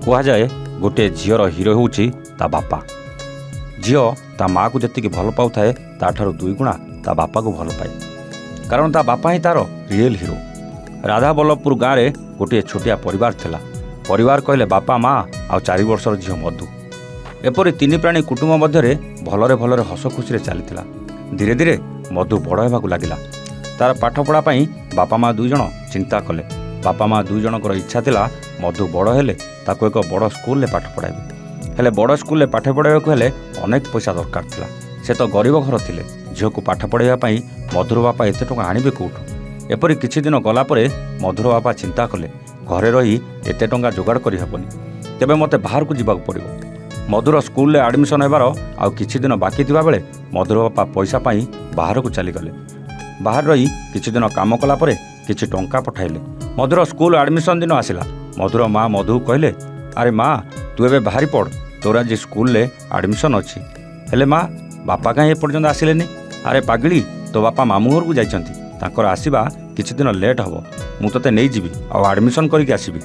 कहुए गोटे झीर हिरो होउची ता बापा। झील ता माँ को जी भल पाए ताठार 2 गुणा ता बापा को भल पाए, कारण ता बापा ही तार रियल हिरो। राधा बल्लभपुर गाँव में गोटे छोटिया परिवार थिला। परिवार कहले बापा माँ आ 4 वर्षर झील मधु। एपरी 3 प्राणी कुटुंब मध्य भलरे भलरे हस खुशी चलता। धीरे धीरे मधु बड़ होगा लगिला। तार पाठपढ़ा बापा माँ 2 जन चिंता कले। बापा माँ 2 जनकर इच्छा थिला मधु बड़ हेले ताको एक बड़ स्कूल में पाठ पढ़ाइबे। हेले बड़ स्कूल में पाठ पढ़ाइबाकु हेले अनेक पैसा दरकार थिला। से तो गरीब घर थिले। झील को पाठ पढ़ाइबा मधुर बापा एते टंका आनिबे कोठु। एपरी किछि दिन गला परे मधुर बापा चिंता कले घरे रही एते टंका जोगाड़ करि हेबनी, तेबे मते बाहर को जिबाक पड़िबो। मधुर स्कूल में एडमिशन हेबार आउ किछि दिन बाकी थिबा बेले मधुर बापा पैसा पाई बाहर को चली गले। बाहर रही किछि दिन काम कला परे किछि टंका पठाइले। मधुर स्कूल एडमिशन दिन आसिला। मधुर माँ मधु कहले अरे माँ तू एबे बाहरी पड़, तोर आज स्कूल ले एडमिशन अच्छी। हेले माँ बापा कहीं एपर्यंत आसिलेनी? अरे पागली तो बापा मामू घर को जाइछंती, तांकर आसीबा किछि दिन लेट हबो, मु तते नै जिबी आ एडमिशन करिक आसीबी।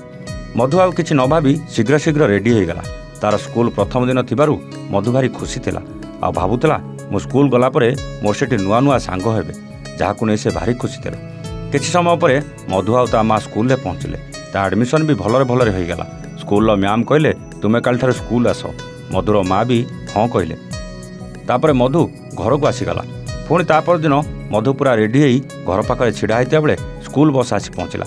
मधु आउ किछि न भाबी शीघ्र शीघ्र रेडी हो गला। तार स्कूल प्रथम दिन थिबारु मधु भारी खुशी थिला आ भाबुतला मो स्कूल गला परे मोर सेठी नुआ नुआ सांग हेबे, जाहाकु नै से भारी खुशी थिला। किछि समय परे मधु आउ ता माँ स्कूल ले पहुँचले। ता एडमिशन भी भलरे भलरे हो गला। स्कूल मैम कहले तुमे काल ठारे स्कूल आस। मधुर माँ भी हाँ कहले। तापरे मधु घर को आसीगला। पुणी तापर दिन मधु पूरा रेडी हो घर पाखे छिड़ा होता बेले स्कूल बस आसी पहुँचला।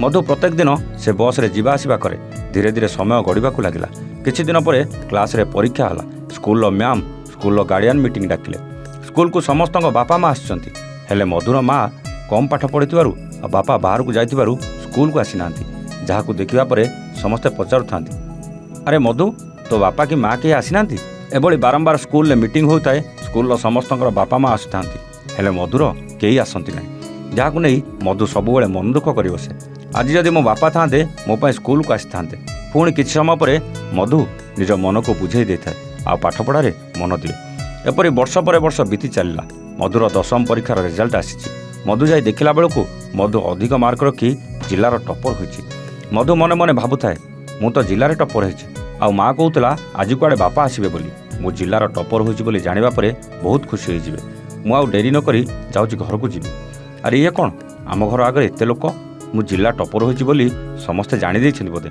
मधु प्रत्येक दिन से बस रे जीवा आसिबा करे। धीरे धीरे समय गड़िबाकु लागिला। किछि दिन परे क्लास रे परीक्षा हला। School ma'am school guardian meeting डाकिले। स्कूल को समस्त बापा माँ आसिचंती, हेले मधुर माँ कम पाठ पढ़िथिबारु आ बापा बाहर को जाइथिबारु स्कूल को आसी नांती। जहाकु देखिबा परे समस्ते पचारुथांती अरे मधु तो बापा की माँ के आसी नांती? एभली बारंबार स्कूल ले मीटिंग होताए। स्कूल समस्तଙ୍କର बापा माँ आसुथांती, हेले मधुर केही आसंती नाही। जहाकु नै मधु सबुबेले मन दुख करि बसे। आज जदि मो बापा थांते मो पय स्कूल को आसी थांते। पुणी किछि समय परे मधु निज मन को बुझेई देथाए आ पाठ पढ़ारे मन दिए। एपरी वर्ष पर वर्ष बीती चलला। मधुर 10वीं परीक्षार रिजल्ट आसीछि। मधु जाई देखिला बेलकु मधु अधिक मार्क रखी जिलार टपर होइछि। मधु मने मने भाबुथाए मु तो जिलार टपर होइछि आ माँ कहूतला आज कुआडे बापा आसीबे बोली। मु जिलार टपर होइछि बोली जानिबा परे बहुत खुशी होई जिवे। मु आउ डेरी न करी जाउछि घर को जिबी। अरे ये कोन आम घर आगे एते लोक? मु जिला टपर होइछि बोली समस्ते जानि दैछिन बोधे।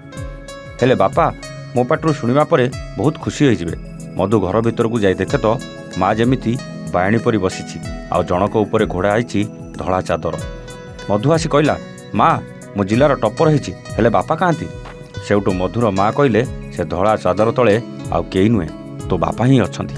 हेले बापा मो पाटरू शुणिबा परे बहुत खुशी होई जिवे। मधु घर भीतर को जाई देखे तो माँ जेमिति बायणी परी बसिछि आ जनक उपरे घोड़ा आइछि धला चादर। मधु आसी कहला माँ मो जिलार टपर होइछि, हेले बापा कहाँती? सेउटू मधुर माँ कहले से धला चादर तले आउ केही नुहे, तो बापा ही अछंती।